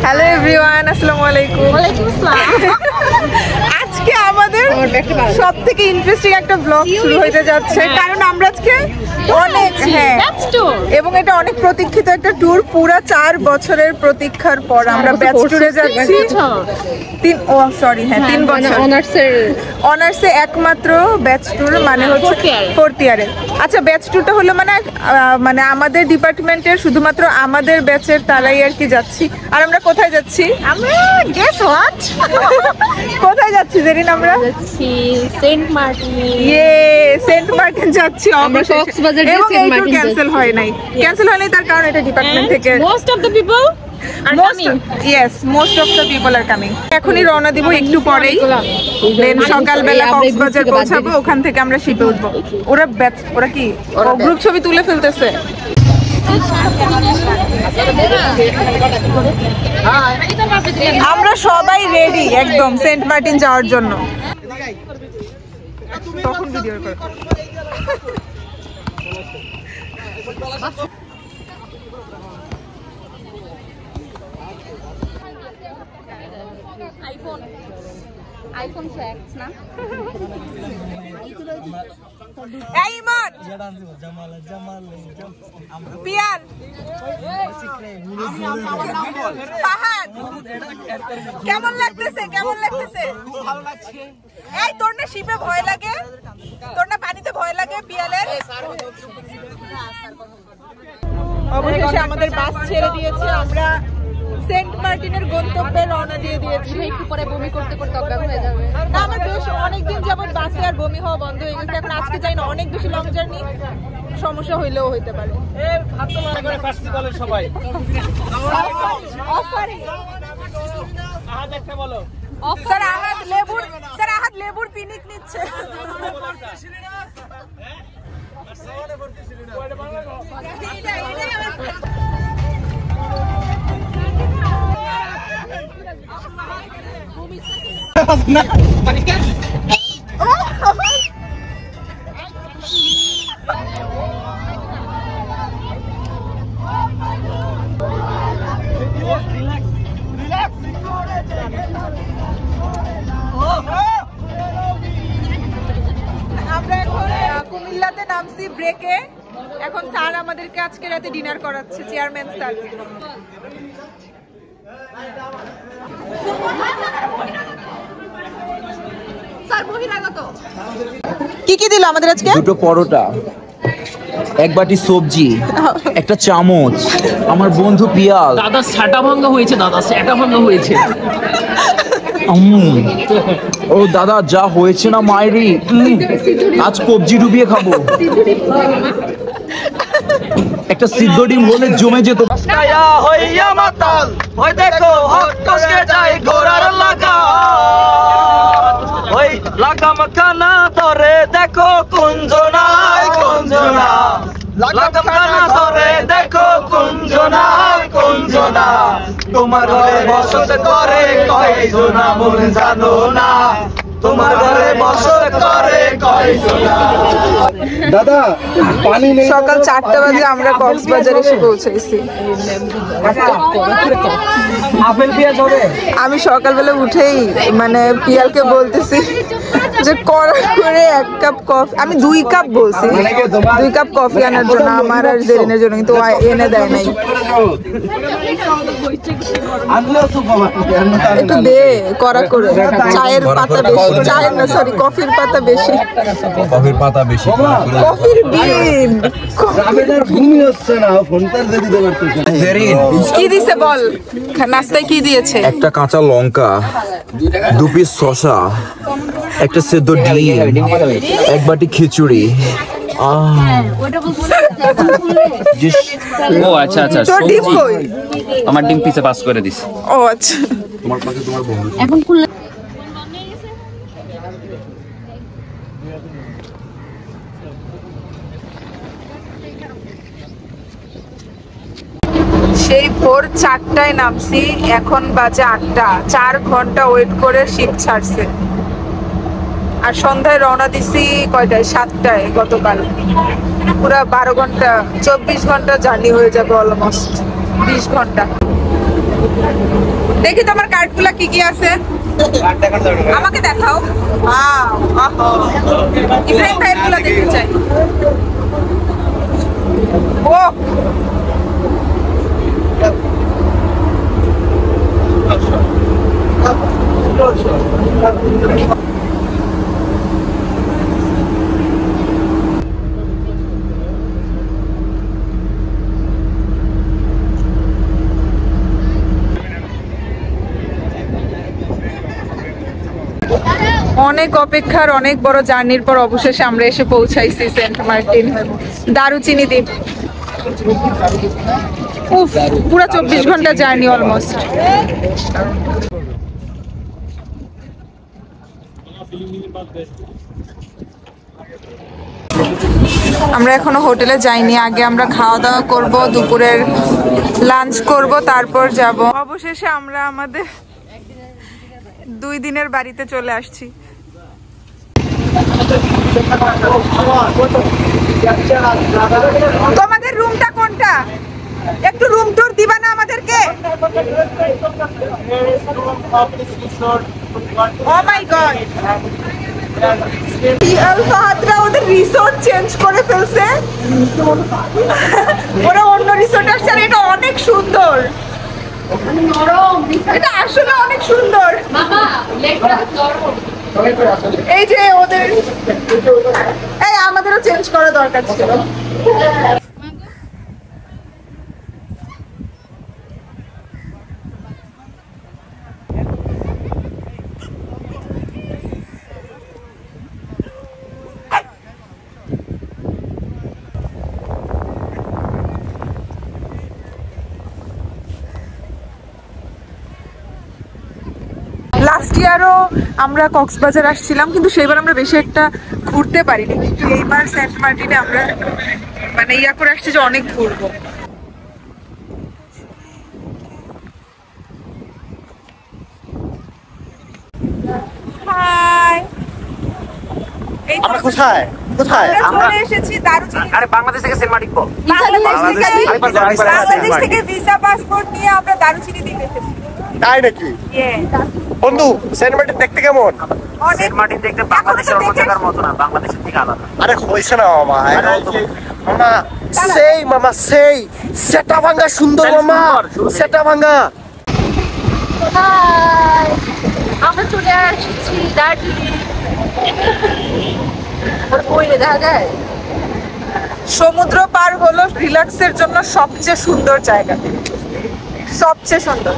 Hello everyone, আসসালামু আলাইকুম। ওয়ালাইকুম আসসালাম। আজকে আমাদের সবথেকে ইন্টারেস্টিং একটা ব্লগ শুরু হতে যাচ্ছে, কারণ আমরা আজকে অনেক এবং এটা অনেক প্রতীক্ষিত একটা ট্যুর। পুরা 4 বছরের প্রতীক্ষার পর আমরা ব্যাচ ট্যুরে যাচ্ছি। 3 বছর অনার্সে একমাত্র ব্যাচ ট্যুর, মানে হচ্ছে 4th ইয়ারে। আচ্ছা, ব্যাচ ট্যুরটা হলো মানে আমাদের ডিপার্টমেন্টের শুধুমাত্র আমাদের ব্যাচের তারাই আর কি যাচ্ছি। আর আমরা কোথায় যাচ্ছি? আমরা গেস হোয়াট, কোথায় যাচ্ছি জেরিন? আমরা যাচ্ছি সেন্ট মার্টিন। সেন্ট মার্টিন যাচ্ছি। আমরা কক্সবাজার গিয়ে সেন্ট মার্টিন ক্যান্সেল হয় নাই তার কারণ এটা ডিপার্টমেন্ট থেকে most of the people are coming. Most of the people are coming. এখনই রওনা দিব একটু পরেই, দেন সকালবেলা কক্সবাজার পৌঁছাবো। ওখান থেকে আমরা শিপে উঠবো। ওরা কি গ্রুপ ছবি তুলে ফেলতেছে। আমরা সবাই রেডি একদম সেন্ট মার্টিন যাওয়ার জন্য। তখন ভিডিও করে আইফোন ফ্ল্যাক্স না। ইমান পিয়ার ফাহাদ, কেমন লাগতেছে? খুব ভালো লাগছে। এই তোর না শিপে ভয় লাগে? তোর না পানিতে ভয় লাগে পিয়ালের? অবশেষে আমাদের বাস ছেড়ে দিয়েছে। আমরা সেন্ট মার্টিনের গন্তব্যে রওনা দিয়ে দিয়েছি। একটু পরে বমি করতে করতে অজ্ঞান হয়ে যাবে। না, আমার বেশ অনেকদিন যাবত বাসে আর বমি হওয়া বন্ধ হয়ে গেছে। এখন আজকে যাই না, অনেক বেশি লং জার্নি, সমস্যা হইলেও হইতে পারে। সবাই স্যার আহাদ লেবুর পিনিক নিচ্ছে। আমরা এখন কুমিল্লাতে নামছি ব্রেকে। এখন স্যার আমাদেরকে আজকে রাতে ডিনার করাচ্ছে, চেয়ারম্যান স্যার। কি কি দিল আমাদের আজকে? 2টো পরোটা, 1 বাটি সবজি, একটা চামচ। আমার বন্ধু পিয়াল। দাদা ছাটা ভাঙ্গা হয়েছে। ও দাদা, যা হয়েছে না মায়েরি, আজ কবজি ডুবিয়ে খাবো। একটা সিদ্ধ ডিম হলে জমে যেত। লাগাম খানা ধরে দেখো কুঞ্জনায় কুঞ্জনা, লাগাম খানা ধরে দেখো কুঞ্জনায় কুঞ্জনা। তোমার ঘরে বসত করে কয়জনা মন জানো না, তোমার ঘরে বসত করে কয়জনা। দাদা পানি নেই। সকাল 4টা বাজে আমরা কক্সবাজার এসে পৌঁছেছি। আপেল পেঁয়াজ হবে। আমি সকালবেলা উঠেই মানে পিয়ালকে বলতেছি যে কড়া করে 1 কাপ কফি, আমি 2 কাপ বলছি, 2 কাপ কফি আনার জন্য আমার আর জেরিনের জন্য, কিন্তু এনে দেয় নাই। একটু দে কড়া করে, চায়ের পাতা বেশি, কফির পাতা বেশি, কফির বিন। কি দিছে বল? নাস্তায় কি দিয়েছে? একটা কাঁচা লঙ্কা, 2 পিস শসা, একটা সেদ্ধ ডিম, 1 বাটি খিচুড়ি। ও আচ্ছা, তোর ডিম কই? আমার ডিম পিছে পাস করে দিস। ও আচ্ছা। এখন খুললে সেই ভোর 4টায় নামছি, এখন বাজে 8টা। 4 ঘন্টা ওয়েট করে শিপ ছাড়ছে। আর সন্ধ্যায় রওনা দিছি কয়টায়? 7টায় গতকাল। পুরা 12 ঘন্টা, 24 ঘন্টা জার্নি হয়ে যাবে, অলমোস্ট 20 ঘন্টা। দেখি তোমার কার্ডগুলো কি কি আছে, আমাকে দেখাও। ইব্রাহিম ভাইয়ের গুলো দেখতে চাই। ও অনেক অপেক্ষার অনেক বড় জার্নির পর অবশেষে আমরা এসে পৌঁছাইছি সেন্ট মার্টিন দারুচিনি দ্বীপ। উফ, পুরো 24 ঘন্টা জার্নি অলমোস্ট। আমরা এখনো হোটেলে যাইনি, আগে আমরা খাওয়া দাওয়া করব, দুপুরের লাঞ্চ করব, তারপর যাব। অবশেষে আমরা আমাদের 2 দিনের বাড়িতে চলে আসছি। তোমাদের রুমটা কোনটা? একটু রুম টুর দিবা না আমাদেরকে? ও মাই গড, ফাহাদরা ওদের রিসোর্ট চেঞ্জ করে ফেলছে, ওরা অন্য রিসোর্ট আসছে। এটা অনেক সুন্দর, এটা আসলে অনেক সুন্দর। এই যে ওদের, এই আমাদেরও চেঞ্জ করা দরকার ছিল। লাস্ট ইয়ারও আমরা কক্সবাজার আসছিলাম, কিন্তু সেবার আমরা বেশি একটা ঘুরতে পারিনি, কিন্তু এইবার সেন্ট মার্টিনে আমরা মানে ইয়া করে আসছি যে অনেক ঘুরবো। হাই, আমরা কোথায় কোথায় আমরা চলে এসেছি দারুচিনি। আরে বাংলাদেশ থেকে সেন্ট মার্টিন, বাংলাদেশ থেকে ভিসা পাসপোর্ট নিয়ে আমরা দারুচিনি দ্বীপে এসেছি। তাই নাকি বন্ধু? সেন্ট মার্টিন দেখতে কেমন? সেন্ট মার্টিন দেখতে বাংলাদেশের অন্য জায়গার মতো না, বাংলাদেশের থেকে আলাদা। আরে হইছে না মামা, মামা সেই মামা সেই সেটা ভাঙ্গা সুন্দর মামা, সেটা ভাঙ্গা। হাই, আমরা চলে আসছি দার্জিলিং। বইলে দেখা যায় সমুদ্র পার হলো রিল্যাক্সের জন্য সবচেয়ে সুন্দর জায়গা, সবচেয়ে সুন্দর।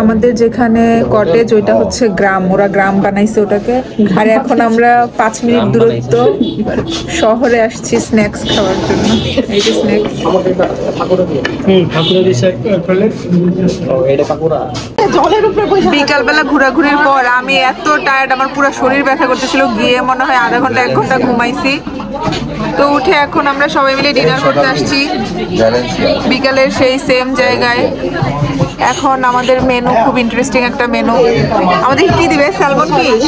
আমাদের যেখানে কটেজ ওইটা হচ্ছে গ্রাম, ওরা গ্রাম বানাইছে ওটাকে। আর এখন আমরা 5 মিনিট দূরত্ব শহরে আসছি স্ন্যাক্স খাওয়ার জন্য। এই যে স্ন্যাক্স, বিকালবেলা ঘোরাঘুরির পর আমি এত টায়ার্ড, আমার পুরো শরীর ব্যথা করতেছিল, গিয়ে মনে হয় আধা ঘন্টা 1 ঘন্টা ঘুমাইছি। তো উঠে এখন আমরা সবাই মিলে ডিনার করতে আসছি বিকালের সেই সেম জায়গায়। এখন আমাদের মেনু খুব ইন্টারেস্টিং একটা মেনু। আমাদের কি দিবে? Salmon fish.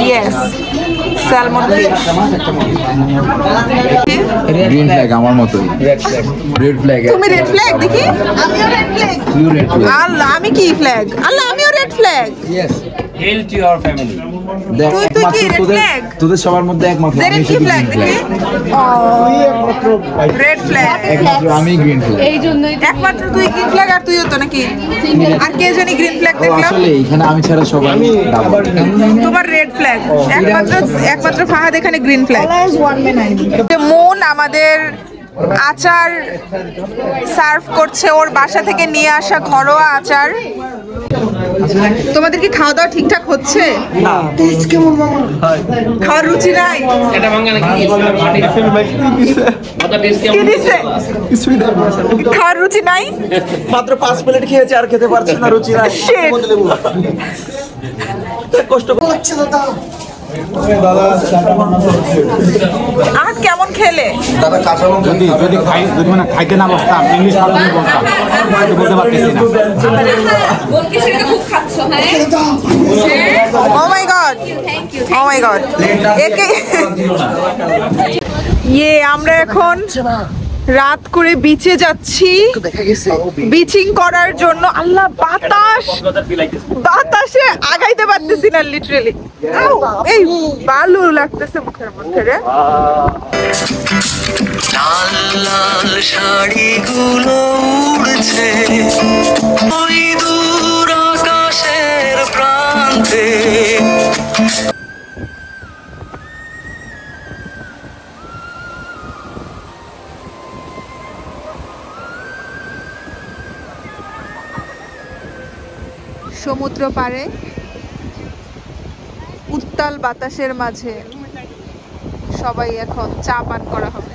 Yes, salmon fish. Green flag আমার মতই, রেড ফ্ল্যাগ। তুমি রেড ফ্ল্যাগ? দেখি আমিও রেড ফ্ল্যাগ। আল্লাহ, আমি কি ফ্ল্যাগ? আল্লাহ, আমিও red flag. Yes, hell to your family. তুই কি রেড ফ্ল্যাগ? তোদের সবার মধ্যে একমাত্র জেরিন আমি কি শুধু ফ্ল্যাগ? গ্রিন দেখি রেড ফ্ল্যাগ। একমাত্র আমি গ্রিন ফ্ল্যাগ। এই জন্যই একমাত্র তুই গ্রিন ফ্ল্যাগ, আর তুইও তো নাকি? আর কে জানি গ্রিন ফ্ল্যাগ ও দেখলাম। আসলে এখানে আমি ছাড়া সবাই ডাবল। তোমার রেড ফ্ল্যাগ, একমাত্র ফাহাদ এখানে গ্রিন ফ্ল্যাগ। মুন আমাদের আচার সার্ভ করছে, ওর বাসা থেকে নিয়ে আসা ঘরোয়া আচার। তোমাদের কি খাওয়া দাওয়া ঠিকঠাক হচ্ছে? খাওয়ার রুচি নাই? এটা ভাঙা নাকি? কি দিছে? খাওয়ার রুচি নাই? মাত্র 5 প্লেট খেয়েছে, আর খেতে পারছে না, রুচি নাই। Shit. কষ্ট লাগছে দাদা। আজ কেমন খেলে? যদি মানে খাইতে না বসতাম ইংলিশ মাধ্যমে বলতাম বলতে পারতেছি না। Oh my god! Oh my god! আমরা এখন রাত করে বিচে যাচ্ছি বিচিং করার জন্য। আল্লাহ, বাতাসে আগাইতে পারতেছি না লিটারালি। এই বালু লাগতেছে মুখের মধ্যে রে। লাল লাল শাড়িগুলো উড়ছে ওই দূর আকাশের প্রান্তে। সমুদ্র পাড়ে উত্তাল বাতাসের মাঝে সবাই এখন চা পান করা হবে।